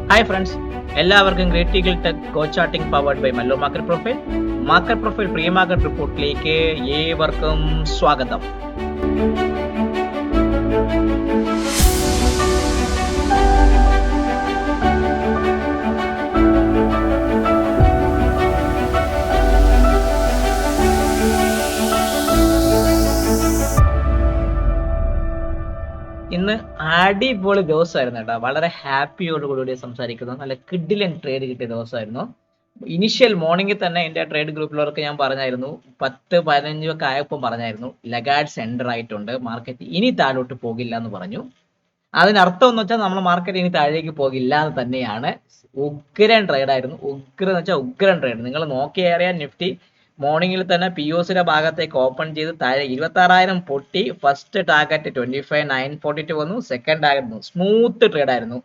Hi friends, എല്ലാവർക്കും great eagle tech go charting powered by Mallu market profile pre market റിപ്പോർട്ടിലേക്ക് ഏവർക്കും സ്വാഗതം. ഇന്ന് അടിപൊളി ദിവസമായിരുന്നു കേട്ടോ. വളരെ ഹാപ്പിയോടുകൂടി സംസാരിക്കുന്നു. നല്ല കിഡിലൻ ട്രേഡ് കിട്ടിയ ദിവസമായിരുന്നു. ഇനിഷ്യൽ മോർണിംഗിൽ തന്നെ എൻ്റെ ട്രേഡ് ഗ്രൂപ്പിലവർക്ക് ഞാൻ പറഞ്ഞായിരുന്നു, 10-15 ഒക്കെ ആയപ്പോൾ പറഞ്ഞായിരുന്നു ലഗാർഡ് സെൻറ്റർ ആയിട്ടുണ്ട്, മാർക്കറ്റ് ഇനി താഴോട്ട് പോകില്ല എന്ന് പറഞ്ഞു. അതിനർത്ഥം എന്ന് വെച്ചാൽ നമ്മൾ മാർക്കറ്റ് ഇനി താഴേക്ക് പോകില്ല എന്ന് തന്നെയാണ്. ഉഗ്രൻ ട്രേഡായിരുന്നു. ഉഗ്രൻ ട്രേഡ്. നിങ്ങൾ നോക്കിയേറിയാൽ നിഫ്റ്റി മോർണിംഗിൽ തന്നെ പി ഒ സിയുടെ ഭാഗത്തേക്ക് ഓപ്പൺ ചെയ്ത് താഴെ 26,000 പൊട്ടി. ഫസ്റ്റ് ടാർഗറ്റ് 25,942 വന്നു. സെക്കൻഡ് ടാർഗറ്റ് സ്മൂത്ത് ട്രേഡ് ആയിരുന്നു.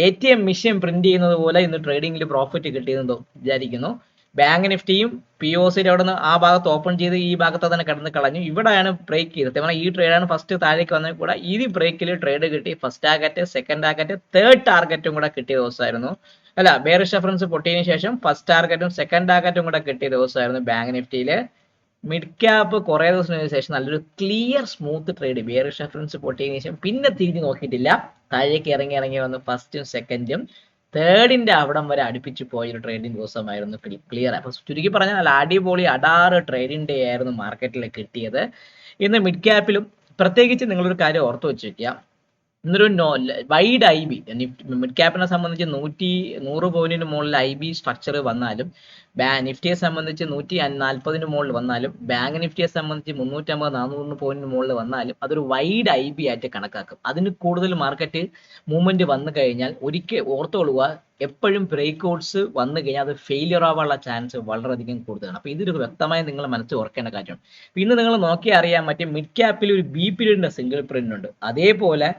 ATM മെഷീൻ പ്രിന്റ് ചെയ്യുന്നത് പോലെ ഇന്ന് ട്രേഡിംഗിൽ പ്രോഫിറ്റ് കിട്ടിയെന്ന് വിചാരിക്കുന്നു. ബാങ്ക് നിഫ്റ്റിയും പി ഒ സിയുടെ അവിടെ നിന്ന് ആ ഭാഗത്ത് ഓപ്പൺ ചെയ്ത് ഈ ഭാഗത്ത് തന്നെ കിടന്ന് കളഞ്ഞു. ഇവിടെയാണ് ബ്രേക്ക് ചെയ്തത്. ഈ ട്രേഡാണ് ഫസ്റ്റ് താഴേക്ക് വന്നത്. കൂടെ ഈ ബ്രേക്കിൽ ട്രേഡ് കിട്ടി. First target, second target, third ടാർഗറ്റും കൂടെ കിട്ടിയ ദിവസമായിരുന്നു. ബെയറിഷ് റെഫറൻസ് പൊട്ടിയതിനു ശേഷം ഫസ്റ്റ് ടാർഗറ്റും സെക്കൻഡ് ടാർഗറ്റും കൂടെ കിട്ടിയ ദിവസമായിരുന്നു ബാങ്ക് നിഫ്റ്റിയിൽ. മിഡ് ക്യാപ്പ് കുറേ ദിവസത്തിന് ശേഷം നല്ലൊരു clear smooth trade. Bearish reference പൊട്ടിയതിനു ശേഷം പിന്നെ തിരിഞ്ഞു നോക്കിയിട്ടില്ല. താഴേക്ക് ഇറങ്ങി വന്ന് ഫസ്റ്റും സെക്കൻഡും തേർഡിന്റെ അവിടം വരെ അടുപ്പിച്ച് പോയൊരു ട്രേഡിംഗ് ദിവസമായിരുന്നു. ക്ലിയർ. അപ്പൊ ചുരുക്കി പറഞ്ഞാൽ നല്ല അടിപൊളി അടാറ് ട്രേഡിംഗ് ഡേ ആയിരുന്നു മാർക്കറ്റിൽ കിട്ടിയത്. ഇന്ന് മിഡ് ക്യാപ്പിലും പ്രത്യേകിച്ച് നിങ്ങളൊരു കാര്യം ഓർത്തു വെച്ചിരിക്കുക. ഇന്നൊരു വൈഡ് ഐ ബി മിഡ് ക്യാപ്പിനെ സംബന്ധിച്ച് 100 പോയിന്റിന് മുകളിൽ ഐ ബി സ്ട്രക്ചർ വന്നാലും, നിഫ്റ്റിയെ സംബന്ധിച്ച് 140 മുകളിൽ വന്നാലും, ബാങ്ക് നിഫ്റ്റിയെ സംബന്ധിച്ച് 350-400 പോയിന്റിന് മുകളിൽ വന്നാലും അതൊരു വൈഡ് ഐ ബി ആയിട്ട് കണക്കാക്കും. അതിന് കൂടുതൽ മാർക്കറ്റ് മൂവ്മെന്റ് വന്നു കഴിഞ്ഞാൽ ഒരിക്കൽ ഓർത്തുകൊള്ളുക, എപ്പോഴും ബ്രേക്ക് ഔട്ട്സ് വന്നു കഴിഞ്ഞാൽ അത് ഫെയിലിയർ ആവാനുള്ള ചാൻസ് വളരെയധികം കൂടുതലാണ്. അപ്പോൾ ഇതൊരു വ്യക്തമായി നിങ്ങൾ മനസ്സിൽ ഓർക്കേണ്ട കാര്യമാണ്. ഇന്ന് നിങ്ങൾ നോക്കിയാൽ അറിയാൻ പറ്റും, മിഡ് ക്യാപ്പിൽ ഒരു ബി പീരീഡിന്റെ സിംഗിൾ പ്രിന്റ് ഉണ്ട്. അതേപോലെ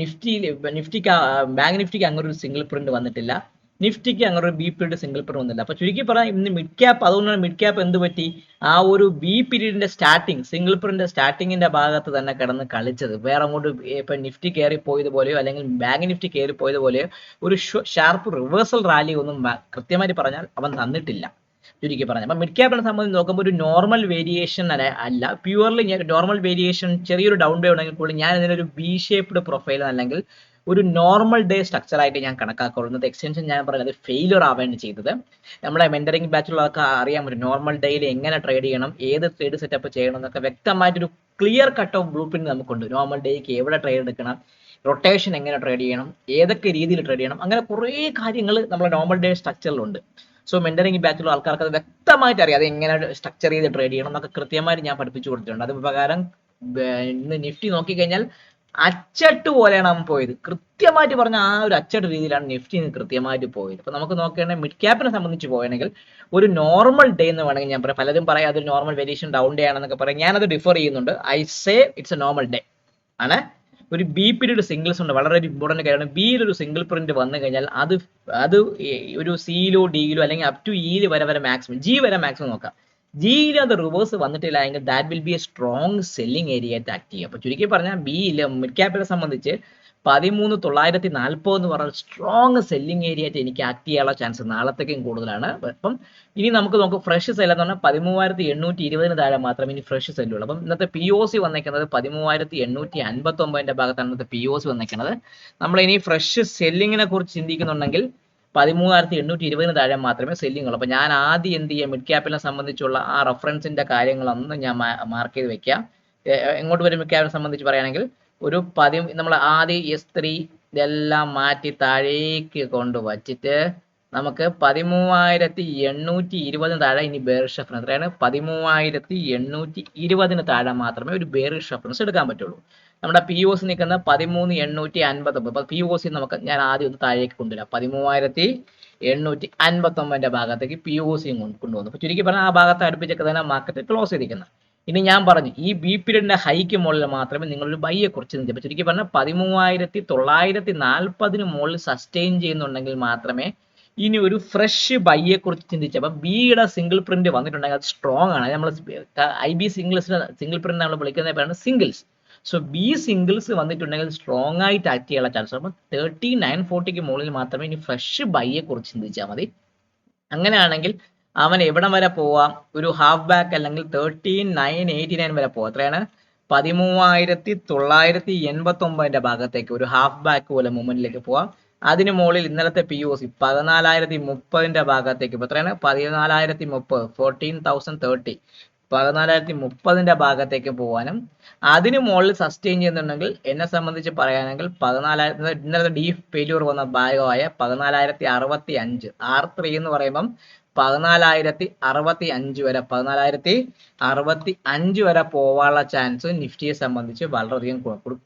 നിഫ്റ്റിക്ക് ബാങ്ക് നിഫ്റ്റിക്ക് അങ്ങനെ ഒരു സിംഗിൾ പ്രിന്റ് വന്നിട്ടില്ല. നിഫ്റ്റിക്ക് അങ്ങനെ ഒരു ബി പീരീഡ് സിംഗിൾ പ്രിന്റ് വന്നില്ല. അപ്പൊ ചുരുക്കി പറഞ്ഞാൽ ഇന്ന് മിഡ് ക്യാപ്പ്, അതുകൊണ്ടാണ് മിഡ് ക്യാപ്പ് എന്ത് പറ്റി, ആ ഒരു ബി പീരീഡിന്റെ സ്റ്റാർട്ടിങ്, സിംഗിൾ പ്രിന്റ് സ്റ്റാർട്ടിങ്ങിന്റെ ഭാഗത്ത് തന്നെ കിടന്ന് കളിച്ചത്. വേറെ അങ്ങോട്ട് ഇപ്പൊ നിഫ്റ്റി കയറി പോയതുപോലെയോ അല്ലെങ്കിൽ ബാങ്ക് നിഫ്റ്റി കയറി പോയതുപോലെയോ ഒരു ഷാർപ്പ് റിവേഴ്സൽ റാലി ഒന്നും കൃത്യമായിട്ട് പറഞ്ഞാൽ അവൻ തന്നിട്ടില്ല. ചുരുക്കി പറഞ്ഞു. അപ്പൊ മിഡ് ക്യാപ്പിനെ സംബന്ധിച്ച് നോക്കുമ്പോൾ ഒരു നോർമൽ വേരിയേഷൻ അല്ല, പ്യുവർലി നോർമൽ വേരിയേഷൻ, ചെറിയൊരു ഡൗൺ ഡേ ഉണ്ടെങ്കിൽ കൂടി ഞാൻ ഇതിനൊരു ബി ഷേപ്ഡ് പ്രൊഫൈൽ അല്ലെങ്കിൽ ഒരു നോർമൽ ഡേ സ്ട്രക്ചർ ആയിട്ട് ഞാൻ കണക്കാക്കുള്ളൂ. ഇന്നത്തെ എക്സ്റ്റൻഷൻ ഞാൻ പറഞ്ഞത് ഫെയിലിയർ ആവുകയാണ് ചെയ്തത്. നമ്മളെ മെന്ററിംഗ് ബാച്ചിലുള്ളവർക്ക് അറിയാൻ പറ്റും നോർമൽ ഡേയിൽ എങ്ങനെ ട്രേഡ് ചെയ്യണം, ഏത് ട്രേഡ് സെറ്റപ്പ് ചെയ്യണം എന്നൊക്കെ വ്യക്തമായിട്ടൊരു clear cut off blueprint നമുക്കുണ്ട്. നോർമൽ ഡേക്ക് എവിടെ ട്രേഡ് എടുക്കണം, റൊട്ടേഷൻ എങ്ങനെ ട്രേഡ് ചെയ്യണം, ഏതൊക്കെ രീതിയിൽ ട്രേഡ് ചെയ്യണം, അങ്ങനെ കുറേ കാര്യങ്ങൾ നമ്മുടെ നോർമൽ ഡേ സ്ട്രക്ചറിലുണ്ട്. സോ മെന്ററിംഗ് ബാച്ചിലുള്ള ആൾക്കാർക്ക് അത് വ്യക്തമായിട്ട് അറിയാം, അത് എങ്ങനെ സ്ട്രക്ചർ ചെയ്ത് ട്രേഡ് ചെയ്യണം എന്നൊക്കെ കൃത്യമായിട്ട് ഞാൻ പഠിപ്പിച്ചു കൊടുത്തിട്ടുണ്ട്. അത് പ്രകാരം ഇന്ന് നിഫ്റ്റി നോക്കിക്കഴിഞ്ഞാൽ അച്ചട്ട് പോലെയാണ് അവൻ പോയത്. കൃത്യമായിട്ട് പറഞ്ഞ ആ ഒരു അച്ചട്ട് രീതിയിലാണ് നിഫ്റ്റി കൃത്യമായിട്ട് പോയത്. അപ്പൊ നമുക്ക് നോക്കുകയാണെങ്കിൽ മിഡ് ക്യാപ്പിനെ സംബന്ധിച്ച് പോയാണെങ്കിൽ ഒരു നോർമൽ ഡേ എന്ന് വേണമെങ്കിൽ ഞാൻ പറയാം. പലരും പറയാം അതൊരു നോർമൽ വേരിയേഷൻ ഡൗൺ ഡേ ആണെന്നൊക്കെ പറയാം. ഞാനത് ഡിഫർ ചെയ്യുന്നുണ്ട്. I say it's A normal day ആണ്. ഒരു ബി പീരീഡ് സിംഗിൾസ് ഉണ്ട്, വളരെ ഇമ്പോർട്ടന്റ് കാര്യമാണ്. ബിയിൽ ഒരു സിംഗിൾ പ്രിന്റ് വന്നു കഴിഞ്ഞാൽ അത് ഒരു സിയിലോ ഡിയിലോ അല്ലെങ്കിൽ അപ് ടു ഇയിൽ വരെ മാക്സിമം, ജി വരെ മാക്സിമം നോക്കാം. ജിയിൽ അത് റിവേഴ്സ് വന്നിട്ടില്ല എങ്കിൽ that will be A strong selling area ആയിട്ട് ആക്ട് ചെയ്യും. അപ്പൊ ചുരുക്കി പറഞ്ഞാൽ ബിയിൽ മിഡ് ക്യാപ്പിനെ സംബന്ധിച്ച് 13,940 എന്ന് പറഞ്ഞ സ്ട്രോങ് സെല്ലിംഗ് ഏരിയ ആയിട്ട് എനിക്ക് ആക്ട് ചെയ്യാനുള്ള ചാൻസ് നാളത്തേക്കും കൂടുതലാണ്. അപ്പം ഇനി നമുക്ക് ഫ്രഷ് സെൽ എന്ന് പറഞ്ഞാൽ 13,820 താഴെ മാത്രമേ ഇനി ഫ്രഷ് സെല്ലുള്ളൂ. അപ്പം ഇന്നത്തെ പി ഒ സി വന്നേക്കുന്നത് 13,859 ഭാഗത്താണ് ഇന്നത്തെ പി ഒ സി വന്നേക്കുന്നത്. നമ്മൾ ഇനി ഫ്രഷ് സെല്ലിങ്ങിനെ കുറിച്ച് ചിന്തിക്കുന്നുണ്ടെങ്കിൽ 13,820 താഴെ മാത്രമേ സെല്ലിംഗ് ഉള്ളൂ. അപ്പൊ ഞാൻ ആദ്യം എന്ത് ചെയ്യാം, മിഡ് ക്യാപ്പിനെ സംബന്ധിച്ചുള്ള ആ റെഫറൻസിന്റെ കാര്യങ്ങളൊന്ന് ഞാൻ മാർക്ക് ചെയ്ത് വെക്കാം. എങ്ങോട്ട് വരും മിഡ് ക്യാപ്പിനെ സംബന്ധിച്ച് പറയുകയാണെങ്കിൽ നമ്മൾ ആദ്യം S3 ഇതെല്ലാം മാറ്റി താഴേക്ക് കൊണ്ട് വച്ചിട്ട് നമുക്ക് 13,820 താഴെ ഇനി ബെയറിഷ് റെഫറൻസ് എത്രയാണ്, 13,820 താഴെ മാത്രമേ ഒരു ബെയറിഷ് റെഫറൻസ് എടുക്കാൻ പറ്റുള്ളൂ. നമ്മുടെ പി ഒ സി നിൽക്കുന്ന 13,859. പി ഒ സി നമുക്ക് ഞാൻ ആദ്യം ഒന്ന് താഴേക്ക് കൊണ്ടുവരാം. 13,859 ഭാഗത്തേക്ക് പി ഒ സി കൊണ്ടുവന്നു. അപ്പൊ ചുരുക്കി പറഞ്ഞാൽ ആ ഭാഗത്ത് അടുപ്പിച്ചൊക്കെ തന്നെ മാർക്കറ്റ് ക്ലോസ് ചെയ്തിരിക്കുന്നത്. ഇനി ഞാൻ പറഞ്ഞു ഈ ബി പീരീഡിന്റെ ഹൈക്ക് മുകളിൽ മാത്രമേ നിങ്ങളൊരു ബൈയെ കുറിച്ച് ചിന്തിച്ചു. ചുരുക്കി പറഞ്ഞാൽ 13,940 മുകളിൽ സസ്റ്റെയിൻ ചെയ്യുന്നുണ്ടെങ്കിൽ മാത്രമേ ഇനി ഒരു ഫ്രഷ് ബൈയെ കുറിച്ച് ചിന്തിച്ചു. അപ്പൊ ബിയുടെ സിംഗിൾ പ്രിന്റ് വന്നിട്ടുണ്ടെങ്കിൽ അത് സ്ട്രോങ് ആണ്. നമ്മൾ ഐ ബി സിംഗിൾ പ്രിന്റ് നമ്മൾ വിളിക്കുന്ന പേരാണ് സിംഗിൾസ്. സോ ബി സിംഗിൾസ് വന്നിട്ടുണ്ടെങ്കിൽ സ്ട്രോങ് ആയിട്ട് ആക്ട് ചെയ്യാനുള്ള ചാൻസ്. അപ്പം 3940 മുകളിൽ മാത്രമേ ഇനി ഫ്രഷ് ബൈയെ കുറിച്ച് ചിന്തിച്ചാൽ മതി. അങ്ങനെയാണെങ്കിൽ അവൻ എവിടം വരെ പോവാം? ഒരു ഹാഫ് ബാക്ക് അല്ലെങ്കിൽ 13989 വരെ പോവാം. എത്രയാണ്? 13,989 ഭാഗത്തേക്ക് ഒരു ഹാഫ് ബാക്ക് പോലെ മൂവ്മെന്റിലേക്ക് പോവാം. അതിന് മുകളിൽ ഇന്നലത്തെ POC 14,030 ഭാഗത്തേക്ക് എത്രയാണ്? 14,030 14,030 14,030 ഭാഗത്തേക്ക് പോകാനും അതിന് മുകളിൽ സസ്റ്റെയിൻ ചെയ്യുന്നുണ്ടെങ്കിൽ എന്നെ സംബന്ധിച്ച് പറയുകയാണെങ്കിൽ 14,000 ഇന്നലത്തെ ഡീപ്പ് ഫെയിലിയർ വന്ന ഭാഗമായ 14,065 R3 എന്ന് പറയുമ്പം 14,065 വരെ 14,065 വരെ പോവാനുള്ള ചാൻസ് നിഫ്റ്റിയെ സംബന്ധിച്ച് വളരെയധികം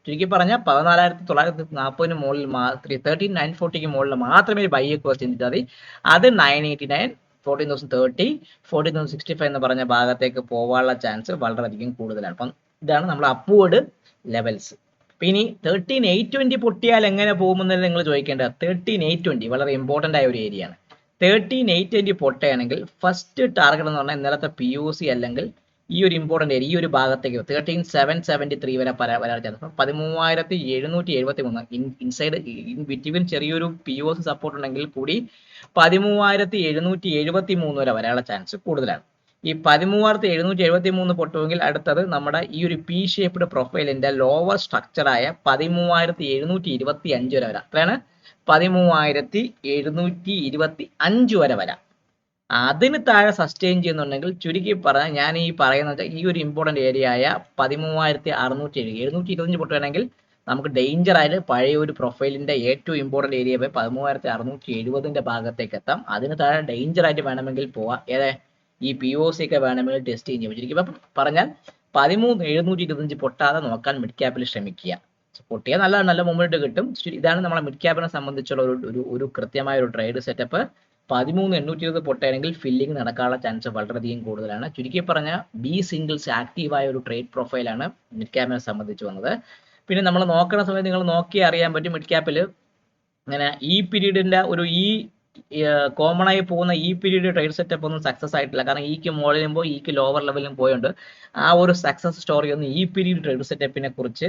ചുരുക്കി പറഞ്ഞാൽ 14,940 മുകളിൽ 13,940 മുകളിൽ മാത്രമേ ബൈയെ കുറിച്ച് ചിന്തിച്ചാൽ മതി. അത് 989 14,030 14,065 എന്ന് പറഞ്ഞ ഭാഗത്തേക്ക് പോവാനുള്ള ചാൻസ് വളരെയധികം കൂടുതലാണ്. അപ്പം ഇതാണ് നമ്മൾ അപ്വേർഡ് ലെവൽസ്. ഇനി 13,820 പൊട്ടിയാൽ എങ്ങനെ പോകുമെന്നല്ല നിങ്ങൾ ചോദിക്കേണ്ടത്. 13,820 വളരെ ഇമ്പോർട്ടന്റ് ആയ ഒരു ഏരിയ ആണ്. 13,820 പൊട്ടുകയാണെങ്കിൽ ഫസ്റ്റ് ടാർഗറ്റ് എന്ന് പറഞ്ഞാൽ ഇന്നലത്തെ POC അല്ലെങ്കിൽ ഈ ഒരു ഇമ്പോർട്ടന്റ് ഏരിയ ഈ ഒരു ഭാഗത്തേക്ക് 13,773 വരെ വരാൻ ചാൻസ്. 13,773 ഇൻസൈഡ് ഇൻ ബിറ്റ്വീൻ ചെറിയൊരു POC സപ്പോർട്ട് ഉണ്ടെങ്കിൽ കൂടി 13,773 വരെ വരാനുള്ള ചാൻസ് കൂടുതലാണ്. ഈ 13,773 പൊട്ടുമെങ്കിൽ അടുത്തത് നമ്മുടെ ഈ ഒരു പി ഷേപ്ഡ് പ്രൊഫൈലിന്റെ ലോവർ സ്ട്രക്ചറായ 13,725 വരെ വരാം. അത്രയാണ് 13,725 വരെ വരാം. അതിന് താഴെ സസ്റ്റെയിൻ ചെയ്യുന്നുണ്ടെങ്കിൽ ചുരുക്കി പറഞ്ഞാൽ ഞാൻ ഈ പറയുന്നത് ഈ ഒരു ഇമ്പോർട്ടന്റ് ഏരിയ ആയ 13,670 പൊട്ടുകയാണെങ്കിൽ നമുക്ക് ഡേഞ്ചർ ആയിട്ട് പഴയ ഒരു പ്രൊഫൈലിന്റെ ഏറ്റവും ഇമ്പോർട്ടന്റ് ഏരിയ 13,670 ഭാഗത്തേക്ക് എത്താം. അതിന് താഴെ ഡേഞ്ചർ ആയിട്ട് വേണമെങ്കിൽ പോവാം. ഈ POC ഒക്കെ വേണമെങ്കിൽ ടെസ്റ്റ് ചെയ്യാൻ ചുരുക്കി പറഞ്ഞാൽ 13,725 പൊട്ടാതെ നോക്കാൻ മിഡ് ക്യാപ്പിൽ ശ്രമിക്കുക. പൊട്ടിയാൽ നല്ല മൂവ്മെന്റ് കിട്ടും. ഇതാണ് നമ്മളെ മിഡ് ക്യാപ്പിനെ സംബന്ധിച്ചുള്ള ഒരു കൃത്യമായ ഒരു ട്രേഡ് സെറ്റപ്പ്. 13,820 പൊട്ടുകയാണെങ്കിൽ ഫില്ലിംഗ് നടക്കാനുള്ള ചാൻസ് വളരെയധികം കൂടുതലാണ്. ചുരുക്കി പറഞ്ഞാൽ ബി സിംഗിൾസ് ആക്റ്റീവായ ഒരു ട്രേഡ് പ്രൊഫൈലാണ് മിഡ് ക്യാപ്പിനെ സംബന്ധിച്ച് വന്നത്. പിന്നെ നമ്മൾ നോക്കുന്ന സമയത്ത് നിങ്ങൾ നോക്കി അറിയാൻ പറ്റും മിഡ് ക്യാപ്പിൽ അങ്ങനെ ഈ പീരീഡിന്റെ ഒരു കോമൺ ആയി പോകുന്ന ഈ പീരീഡ് ട്രേഡ് സെറ്റപ്പ് ഒന്നും സക്സസ് ആയിട്ടില്ല. കാരണം ഈക്ക് മുകളിലും പോയി ഈക്ക് ലോവർ ലെവലിലും പോയുണ്ട്. ആ ഒരു സക്സസ് സ്റ്റോറി ഒന്നും ഈ പീരീഡ് ട്രേഡ് സെറ്റപ്പിനെ കുറിച്ച്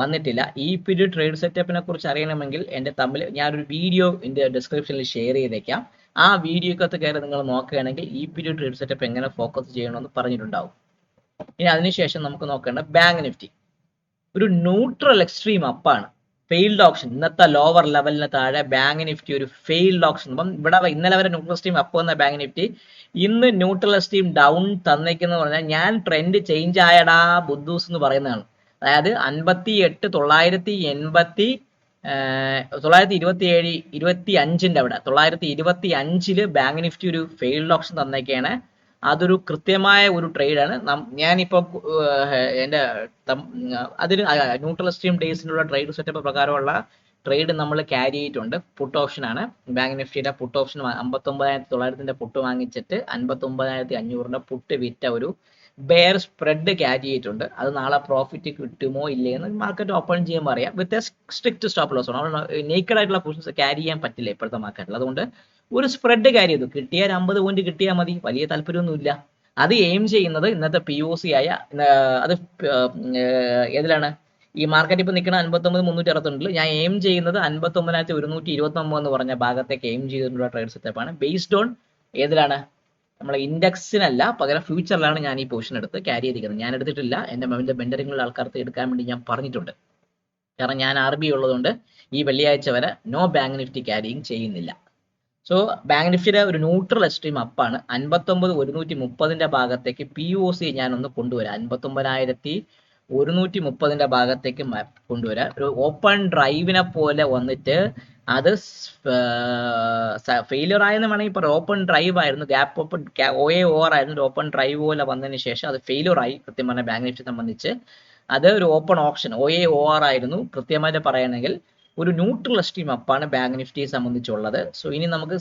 വന്നിട്ടില്ല. ഈ പീരീഡ് ട്രേഡ് സെറ്റപ്പിനെ കുറിച്ച് അറിയണമെങ്കിൽ എൻ്റെ ഞാനൊരു വീഡിയോ എൻ്റെ ഡിസ്ക്രിപ്ഷനിൽ ഷെയർ ചെയ്തേക്കാം. ആ വീഡിയോക്കകത്ത് കയറി നിങ്ങൾ നോക്കുകയാണെങ്കിൽ ഈ പീരീഡ് ട്രേഡ് സെറ്റപ്പ് എങ്ങനെ ഫോക്കസ് ചെയ്യണമെന്ന് പറഞ്ഞിട്ടുണ്ടാവും. ഇനി അതിനുശേഷം നമുക്ക് നോക്കേണ്ട ബാങ്ക് നിഫ്റ്റി ഒരു ന്യൂട്രൽ എക്സ്ട്രീം അപ്പാണ്. ഫെയിൽഡ് ഓപ്ഷൻ ഇന്നത്തെ ലോവർ ലെവലിന് താഴെ ബാങ്ക് നിഫ്റ്റി ഒരു ഫെയിൽഡ് ഓപ്ഷൻ. അപ്പം ഇവിടെ ഇന്നലെ വരെ ന്യൂട്രൽ സ്ട്രീം അപ്പ് വന്ന ബാങ്ക് നിഫ്റ്റി ഇന്ന് ന്യൂട്രൽ സ്ട്രീം ഡൗൺ തന്നേക്കെന്ന് പറഞ്ഞാൽ ഞാൻ ട്രെൻഡ് ചേഞ്ച് ആയടാ ബുദ്ധൂസ് എന്ന് പറയുന്നതാണ്. അതായത് 928 അവിടെ 925 ബാങ്ക് നിഫ്റ്റി ഒരു ഫെയിൽഡ് ഓപ്ഷൻ തന്നേക്കാണ്. അതൊരു കൃത്യമായ ഒരു ട്രേഡാണ്. ഞാനിപ്പോ എൻ്റെ അതിന് ന്യൂട്രൽ സ്ട്രീം ഡേയ്സിനുള്ള ട്രേഡ് സെറ്റപ്പ് പ്രകാരമുള്ള ട്രേഡ് നമ്മൾ ക്യാരി ചെയ്തിട്ടുണ്ട്. പുട്ട് ഓപ്ഷൻ ആണ്. ബാങ്ക് നിഫ്റ്റിയുടെ പുട്ട് ഓപ്ഷൻ 59,900 പുട്ട് വാങ്ങിച്ചിട്ട് 59,500 പുട്ട് വിറ്റ ഒരു ബെയർ സ്പ്രെഡ് ക്യാരി ചെയ്തിട്ടുണ്ട്. അത് നാളെ പ്രോഫിറ്റ് കിട്ടുമോ ഇല്ലയെന്ന് മാർക്കറ്റ് ഓപ്പൺ ചെയ്യുമ്പോൾ അറിയാം. വിത്ത് സ്ട്രിക്റ്റ് സ്റ്റോപ്പ് ലോസ് ആണ്. നേക്കഡ് ആയിട്ടുള്ള പൊസിഷൻസ് ക്യാരി ചെയ്യാൻ പറ്റില്ല ഇപ്പോഴത്തെ മാർക്കറ്റിൽ. അതുകൊണ്ട് ഒരു സ്പ്രെഡ് ക്യാരി ചെയ്തു. കിട്ടിയാൽ 50 പോയിന്റ് കിട്ടിയാൽ മതി, വലിയ താല്പര്യമൊന്നുമില്ല. അത് എയിം ചെയ്യുന്നത് ഇന്നത്തെ POC ആയ അത് ഏതിലാണ് ഈ മാർക്കറ്റ് ഇപ്പൊ നിൽക്കുന്ന 59,362 ഞാൻ എയിം ചെയ്യുന്നത് 59,129 എന്ന് പറഞ്ഞ ഭാഗത്തേക്ക് എയിം ചെയ്തിട്ടുള്ള ട്രേഡ് സെറ്റപ്പാണ്. ബേസ്ഡ് ഓൺ ഏതിലാണ് നമ്മളെ ഇൻഡെക്സിനല്ല, പകരം ഫ്യൂച്ചറിലാണ് ഞാൻ ഈ പൊസിഷൻ എടുത്ത് ക്യാരി ചെയ്തിരിക്കുന്നത്. ഞാൻ എടുത്തിട്ടില്ല, എൻ്റെ ബെൻഡറിങ്ങുള്ള ആൾക്കാർക്ക് എടുക്കാൻ വേണ്ടി ഞാൻ പറഞ്ഞിട്ടുണ്ട്. കാരണം ഞാൻ RB ഉള്ളതുകൊണ്ട് ഈ വെള്ളിയാഴ്ച വരെ നോ ബാങ്ക് നിഫ്റ്റി ക്യാരിയിങ് ചെയ്യുന്നില്ല. സോ ബാങ്ക് നിഫ്റ്റിയുടെ ഒരു ന്യൂട്രൽ എക്സ്ട്രീം അപ്പാണ്. 59,130 ഭാഗത്തേക്ക് POC ഞാനൊന്ന് കൊണ്ടുവരാം. 59,130 ഭാഗത്തേക്ക് കൊണ്ടുവരാം. ഒരു ഓപ്പൺ ഡ്രൈവിനെ പോലെ വന്നിട്ട് അത് ഫെയിലിയർ ആയെന്ന് വേണമെങ്കിൽ പറയാം. ഓപ്പൺ ഡ്രൈവ് ആയിരുന്നു, ഗ്യാപ്പ് ഓപ്പൺ OA/OR ആയിരുന്നു. ഒരു ഓപ്പൺ ഡ്രൈവ് പോലെ വന്നതിന് ശേഷം അത് ഫെയിലിയർ ആയി. കൃത്യം പറഞ്ഞ ബാങ്ക് നിഫ്റ്റി സംബന്ധിച്ച് അത് ഒരു ഓപ്പൺ ഓപ്ഷൻ OA/OR ആയിരുന്നു. കൃത്യമായിട്ട് പറയുകയാണെങ്കിൽ ഒരു ന്യൂട്രൽ സ്ട്രീം അപ്പാണ് ബാങ്ക് നിഫ്റ്റിയെ സംബന്ധിച്ചുള്ളത്. സോ ഇനി നമുക്ക്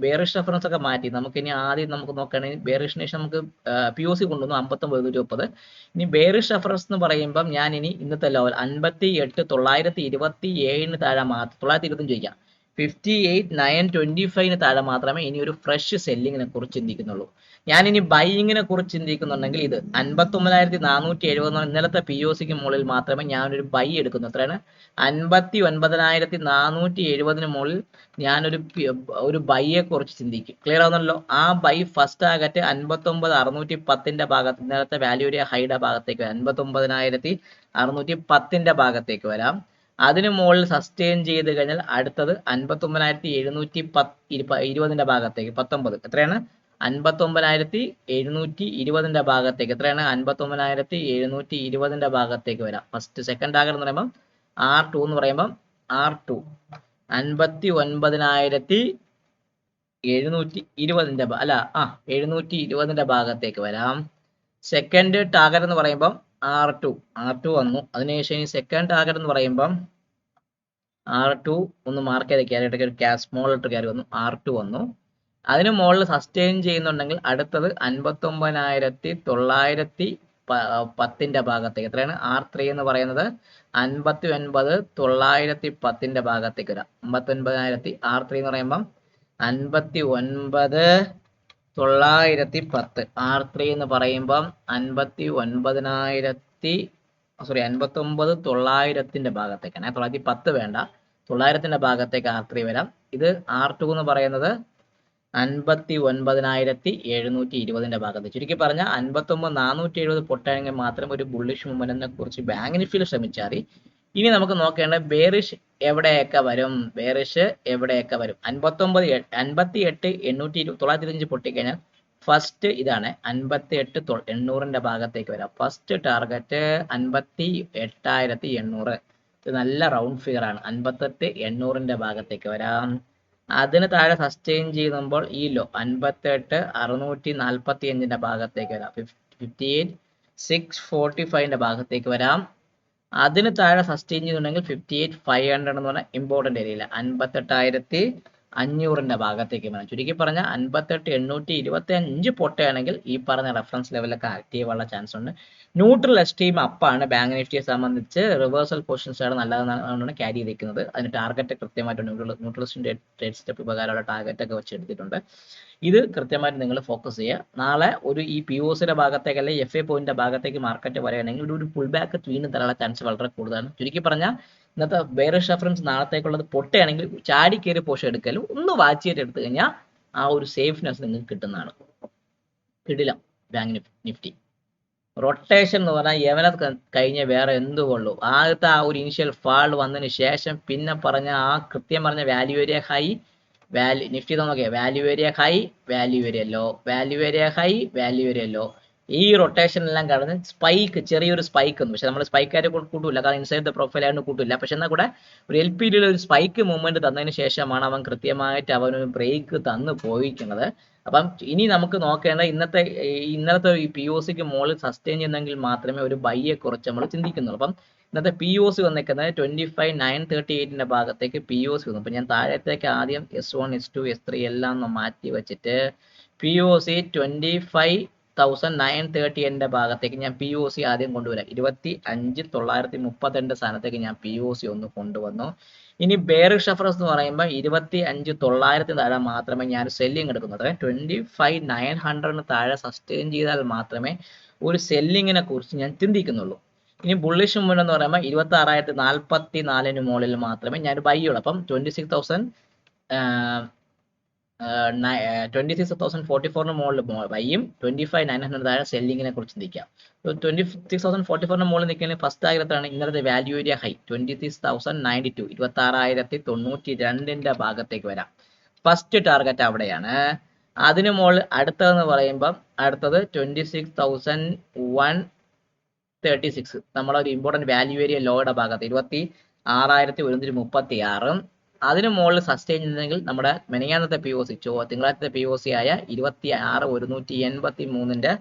ബെയറിഷ് റെഫറൻസ് ഒക്കെ മാറ്റി നമുക്ക് ഇനി ആദ്യം നമുക്ക് നോക്കുകയാണെങ്കിൽ ബെയറിഷിന് ശേഷം നമുക്ക് POC കൊണ്ടുവന്നു 59,130. ഇനി ബെയറിഷ് റെഫറൻസ് എന്ന് പറയുമ്പം ഞാൻ ഇനി ഇന്നത്തെ ലെവൽ 58,927 താഴെ മാത്രം 925 ചോദിക്കാം. 58,925 താഴെ മാത്രമേ ഇനി ഒരു ഫ്രഷ് സെല്ലിങ്ങിനെ കുറിച്ച് ചിന്തിക്കുന്നുള്ളൂ. ഞാൻ ഇനി ബൈയിങ്ങിനെ കുറിച്ച് ചിന്തിക്കുന്നുണ്ടെങ്കിൽ ഇത് 59,470 ഇന്നലത്തെ POCക്ക് മുകളിൽ മാത്രമേ ഞാനൊരു ബൈ എടുക്കുന്നു. എത്രയാണ്? 59,470 മുകളിൽ ഞാനൊരു ബൈയെ കുറിച്ച് ചിന്തിക്കും. ക്ലിയർ ആവുന്നല്ലോ? ആ ബൈ ഫസ്റ്റ് ആകട്ടെ 59,610 ഭാഗത്ത് ഇന്നലത്തെ വാല്യൂ ഏരിയ ഹൈയുടെ ഭാഗത്തേക്ക് വരാം. 59,610 ഭാഗത്തേക്ക് വരാം. അതിന് മുകളിൽ സസ്റ്റെയിൻ ചെയ്ത് കഴിഞ്ഞാൽ അടുത്തത് 59,720 ഭാഗത്തേക്ക് 19 എത്രയാണ്? 59,720 ഭാഗത്തേക്ക് എത്രയാണ്? 59,720 ഭാഗത്തേക്ക് വരാം. ഫസ്റ്റ് സെക്കൻഡ് ടാർഗറ്റ് എന്ന് പറയുമ്പോൾ R2 എന്ന് പറയുമ്പോൾ R2 59,720 720 ഭാഗത്തേക്ക് വരാം. സെക്കൻഡ് ടാർഗറ്റ് എന്ന് പറയുമ്പോൾ R2 വന്നു. അതിനുശേഷം സെക്കൻഡ് ടാർഗറ്റ് എന്ന് പറയുമ്പം R2 ഒന്ന് മാർക്ക് ചെയ്ത് കയറി ഒരു സ്മോൾ ലെറ്റർ കയറി വന്നു. R2 വന്നു. അതിന് മുകളിൽ സസ്റ്റെയിൻ ചെയ്യുന്നുണ്ടെങ്കിൽ അടുത്തത് 59,910 ഭാഗത്തേക്ക് എത്രയാണ്? R3 എന്ന് പറയുന്നത് 59,910 ഭാഗത്തേക്ക് വരാം. 59,000 R3 എന്ന് പറയുമ്പം 59,910 R3 എന്ന് പറയുമ്പം 59,900 ഭാഗത്തേക്കാണ്. 910 വേണ്ട, 900 ഭാഗത്തേക്ക് R3 വരാം. ഇത് R2 എന്ന് പറയുന്നത് 59,720 ഭാഗത്ത്. ചുരുക്കി പറഞ്ഞാൽ 59,470 പൊട്ടാണെങ്കിൽ മാത്രം ഒരു ബുള്ളിഷ് മൂവ്മെന്റിനെ കുറിച്ച് ബാങ്ക് നിഫ്റ്റിയിൽ ശ്രമിച്ചാൽ മതി. ഇനി നമുക്ക് നോക്കേണ്ടത് ബേറിഷ് എവിടെയൊക്കെ വരും? 58,825 പൊട്ടിക്കഴിഞ്ഞാൽ ഫസ്റ്റ് ഇതാണ് 58,800 ഭാഗത്തേക്ക് വരാം. First target 58,800. ഇത് നല്ല റൗണ്ട് ഫിഗർ ആണ്. 58,800 ഭാഗത്തേക്ക് വരാം. അതിന് താഴെ സസ്റ്റെയിൻ ചെയ്യുമ്പോൾ ഈ ലോ 58,645 ഭാഗത്തേക്ക് വരാം. 58,645 ഭാഗത്തേക്ക് വരാം. അതിന് താഴെ സസ്റ്റെയിൻ ചെയ്യുന്നുണ്ടെങ്കിൽ 58,500 എന്ന് പറഞ്ഞാൽ ഇമ്പോർട്ടൻ്റ് ഏരിയയില്ല 58,500 ഭാഗത്തേക്ക് വരാം. ചുരുക്കി പറഞ്ഞാൽ 58,825 പൊട്ടയാണെങ്കിൽ ഈ പറഞ്ഞ റെഫറൻസ് ലെവലൊക്കെ ആക്റ്റീവ് ഉള്ള ചാൻസ് ഉണ്ട്. ന്യൂട്രൽ എക്സ്ട്രീം അപ്പാണ് ബാങ്ക് നിഫ്റ്റിയെ സംബന്ധിച്ച്. റിവേഴ്സൽ പൊസിഷൻസ് ആണ് നല്ലതെന്നാണ് ക്യാരി ചെയ്തിരിക്കുന്നത്. അതിന് ടാർഗറ്റ് കൃത്യമായിട്ട് ന്യൂട്രൽ ട്രേഡ് സ്റ്റെപ്പ് പ്രകാരമുള്ള ടാർഗറ്റ് ഒക്കെ വെച്ചെടുത്തിട്ടുണ്ട്. ഇത് കൃത്യമായിട്ട് നിങ്ങൾ ഫോക്കസ് ചെയ്യുക. നാളെ ഈ POCയുടെ ഭാഗത്തേക്ക് അല്ലെങ്കിൽ FA പോയിന്റിന്റെ ഭാഗത്തേക്ക് മാർക്കറ്റ് വരികയാണെങ്കിൽ ഒരു പുൾ ബാക്ക് വീണ്ടും തരാനുള്ള ചാൻസ് വളരെ കൂടുതലാണ്. ചുരുക്കി പറഞ്ഞാൽ ഇന്നത്തെ ബെയറിഷ് റെഫറൻസ് നാളത്തേക്കുള്ളത് പൊട്ടുകയാണെങ്കിൽ ചാടി കയറി പോഷൻ എടുക്കലും ഒന്ന് വാച്ച് ചെയ്ത് എടുത്തു കഴിഞ്ഞാൽ ആ ഒരു സേഫ്നെസ് നിങ്ങൾക്ക് കിട്ടുന്നതാണ്. കിടില ബാങ്ക് നിഫ്റ്റി റൊട്ടേഷൻ എന്ന് പറഞ്ഞാൽ യവന കഴിഞ്ഞ വേറെ എന്തുകൊള്ളൂ. ആദ്യത്തെ ആ ഒരു ഇനിഷ്യൽ ഫാൾ വന്നതിന് ശേഷം പിന്നെ പറഞ്ഞ ആ കൃത്യം പറഞ്ഞ വാല്യൂ ഏരിയ ഹൈ നിഫ്റ്റി നോക്കിയാൽ value area high value area low value area high value area low. ഈ റൊട്ടേഷൻ എല്ലാം കടന്ന് സ്പൈക്ക് ചെറിയൊരു സ്പൈക്ക് ഒന്നും, പക്ഷെ നമ്മൾ സ്പൈക്കായിട്ട് കൂട്ടില്ല, കാരണം ഇൻസൈഡ് ദ പ്രൊഫൈൽ ആയിട്ട് കൂട്ടില്ല. പക്ഷെ എന്നാൽ കൂടെ ഒരു LPD ഒരു സ്പൈക്ക് മൂവ്മെന്റ് തന്നതിന് ശേഷമാണ് അവൻ കൃത്യമായിട്ട് അവനൊരു ബ്രേക്ക് തന്നു പോയിരിക്കുന്നത്. അപ്പം ഇനി നമുക്ക് നോക്കേണ്ട ഇന്നലത്തെ ഈ POCക്ക് മുകളിൽ സസ്റ്റെയിൻ ചെയ്യുന്നെങ്കിൽ മാത്രമേ ഒരു ബൈയെ കുറിച്ച് നമ്മൾ ചിന്തിക്കുന്നുള്ളൂ. അപ്പം ഇന്നത്തെ POC വന്നിരിക്കുന്നത് 25,938 ഭാഗത്തേക്ക് POC വന്നു. അപ്പം ഞാൻ താഴത്തേക്ക് ആദ്യം S1 S2 S3 എല്ലാം ഒന്ന് മാറ്റി വെച്ചിട്ട് POC 25,938 ഭാഗത്തേക്ക് ഞാൻ POC ആദ്യം കൊണ്ടുവരാം. 25,932 സ്ഥാനത്തേക്ക് ഞാൻ POC ഒന്ന് കൊണ്ടുവന്നു. ഇനി ബെയറിഷ് റെഫറൻസ് എന്ന് പറയുമ്പോൾ 25,900 താഴെ മാത്രമേ ഞാൻ സെല്ലിങ് എടുക്കുന്നത്. 25,900 താഴെ സസ്റ്റെയിൻ ചെയ്താൽ മാത്രമേ ഒരു സെല്ലിങ്ങിനെ കുറിച്ച് ഞാൻ ചിന്തിക്കുന്നുള്ളൂ. ഇനി ബുള്ളിഷ് മൂവ്മെന്റ് എന്ന് പറയുമ്പോൾ 26,044 മുകളിൽ മാത്രമേ ഞാൻ ബൈ ഉള്ളൂ. അപ്പം 26,044 മുകളിൽ ബൈയും 25,900 താഴെ സെല്ലിങ്ങിനെ കുറിച്ച് ചിന്തിക്കാം. 26,044 മുകളിൽ നിൽക്കുന്ന ഫസ്റ്റ് ടാർഗറ്റാണ് ഇന്നലത്തെ വാല്യൂ ഏരിയ ഹൈ 26,092 26,092 ഭാഗത്തേക്ക് വരാം. ഫസ്റ്റ് ടാർഗറ്റ് അവിടെയാണ്. അതിന് മുകളിൽ അടുത്തതെന്ന് പറയുമ്പം അടുത്തത് 26,136 നമ്മളൊരു ഇമ്പോർട്ടൻറ്റ് വാല്യൂ ഏരിയ ലോയുടെ ഭാഗത്ത് 26,136. അതിന് മുകളിൽ സസ്റ്റെയിൻ ചെയ്യുന്നെങ്കിൽ നമ്മുടെ മെനയാന്നത്തെ POC തിങ്കളാഴ്ചത്തെ POC ആയ 26,183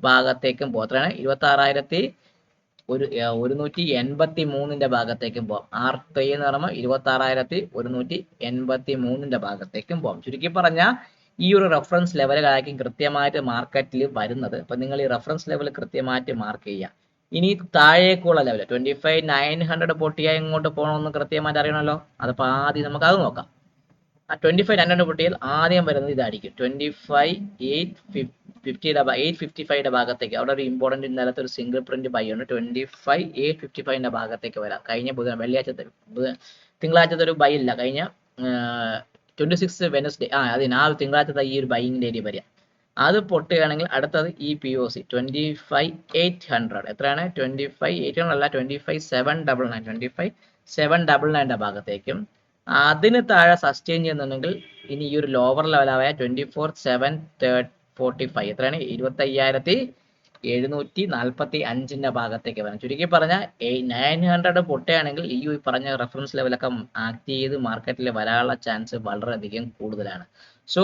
ഭാഗത്തേക്കും പോകും. എത്രയാണ്? 26,183 ഭാഗത്തേക്കും പോകാം. R3 എന്ന് പറയുമ്പോൾ 26,183 ഭാഗത്തേക്കും പോകാം. ചുരുക്കി പറഞ്ഞാൽ ഈ ഒരു റെഫറൻസ് ലെവലുകളായിരിക്കും കൃത്യമായിട്ട് മാർക്കറ്റിൽ വരുന്നത്. അപ്പം നിങ്ങൾ ഈ റെഫറൻസ് ലെവൽ കൃത്യമായിട്ട് മാർക്ക് ചെയ്യുക. ഇനി താഴേക്കുള്ള ലെവൽ 25,900 പൊട്ടിയാൽ എങ്ങോട്ട് പോകണമെന്ന് കൃത്യമായിട്ട് അറിയണമല്ലോ. അതപ്പോൾ ആദ്യം നമുക്ക് അത് നോക്കാം. 25 പൊട്ടിയാൽ ആദ്യം വരുന്നത് ഇതായിരിക്കും 25,855 ഭാഗത്തേക്ക്. അവിടെ ഒരു ഇമ്പോർട്ടന്റ് ഇന്നലത്തെ ഒരു സിംഗിൾ പ്രിന്റ് ബൈ ഉണ്ട്. 25,855 ഭാഗത്തേക്ക് വരാം. കഴിഞ്ഞ തിങ്കളാഴ്ചത്തെ ഒരു ബൈ ഇല്ല, കഴിഞ്ഞ 26 വെനസ്ഡേ അതിന് തിങ്കളാഴ്ചത്തെ ഈ ഒരു ബൈയിങ്ങിന്റെ ഏരിയ വരിക. അത് പൊട്ടുകയാണെങ്കിൽ അടുത്തത് ഈ POC 25,800 എത്രയാണ്? 25,800 അല്ല, 25,799 25,799 ഭാഗത്തേക്കും. അതിന് താഴെ സസ്റ്റെയിൻ ചെയ്യുന്നുണ്ടെങ്കിൽ ഇനി ഈ ഒരു ലോവർ ലെവലായ 24,745 എത്രയാണ്? 25,745 ഭാഗത്തേക്ക് വരാം. ചുരുക്കി പറഞ്ഞാൽ 900 പൊട്ടുകയാണെങ്കിൽ ഈ പറഞ്ഞ റെഫറൻസ് ലെവലൊക്കെ ആക്ട് ചെയ്ത് മാർക്കറ്റിൽ വരാനുള്ള ചാൻസ് വളരെയധികം കൂടുതലാണ്. സോ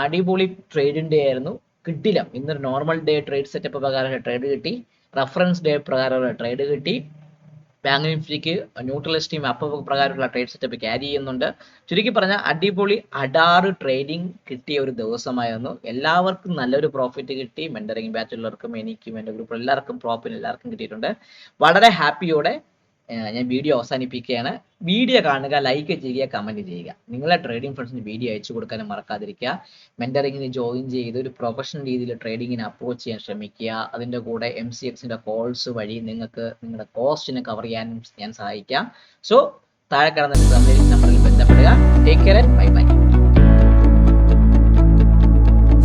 അടിപൊളി ട്രേഡിംഗ് ഡേ ആയിരുന്നു. കിട്ടില്ല ഇന്നൊരു നോർമൽ ഡേ ട്രേഡ് സെറ്റപ്പ് പ്രകാരം ട്രേഡ് കിട്ടി, റെഫറൻസ് ഡേ പ്രകാരമുള്ള ട്രേഡ് കിട്ടി. ബാങ്ക് നിഫ്റ്റിക്ക് ന്യൂട്രൽ സ്റ്റീം അപ്പ് പ്രകാരമുള്ള ട്രേഡ് സെറ്റപ്പ് ക്യാരി ചെയ്യുന്നുണ്ട്. ചുരുക്കി പറഞ്ഞാൽ അടിപൊളി അഡാറ് ട്രേഡിംഗ് കിട്ടിയ ഒരു ദിവസമായിരുന്നു. എല്ലാവർക്കും നല്ലൊരു പ്രോഫിറ്റ് കിട്ടി. മെന്ററിംഗ് ബാച്ചുള്ളവർക്കും എനിക്കും എൻ്റെ ഗ്രൂപ്പിൽ എല്ലാവർക്കും എല്ലാവർക്കും കിട്ടിയിട്ടുണ്ട്. വളരെ ഹാപ്പിയോടെ ഞാൻ വീഡിയോ അവസാനിപ്പിക്കുകയാണ്. വീഡിയോ കാണുക, ലൈക്ക് ചെയ്യുക, കമൻറ്റ് ചെയ്യുക. നിങ്ങളെ ട്രേഡിംഗ് ഫ്രണ്ട്സിന് വീഡിയോ അയച്ചു കൊടുക്കാനും മറക്കാതിരിക്കുക. മെന്ററിങ്ങിന് ജോയിൻ ചെയ്ത് ഒരു പ്രൊഫഷണൽ രീതിയിൽ ട്രേഡിങ്ങിന് അപ്രോച്ച് ചെയ്യാൻ ശ്രമിക്കുക. അതിൻ്റെ കൂടെ MCXന്റെ കോൾസ് വഴി നിങ്ങൾക്ക് നിങ്ങളുടെ കോസ്റ്റിനെ കവർ ചെയ്യാനും ഞാൻ സഹായിക്കാം. സോ താഴെ കിടന്ന നമ്പറിൽ ബന്ധപ്പെടുക. Take care, bye bye.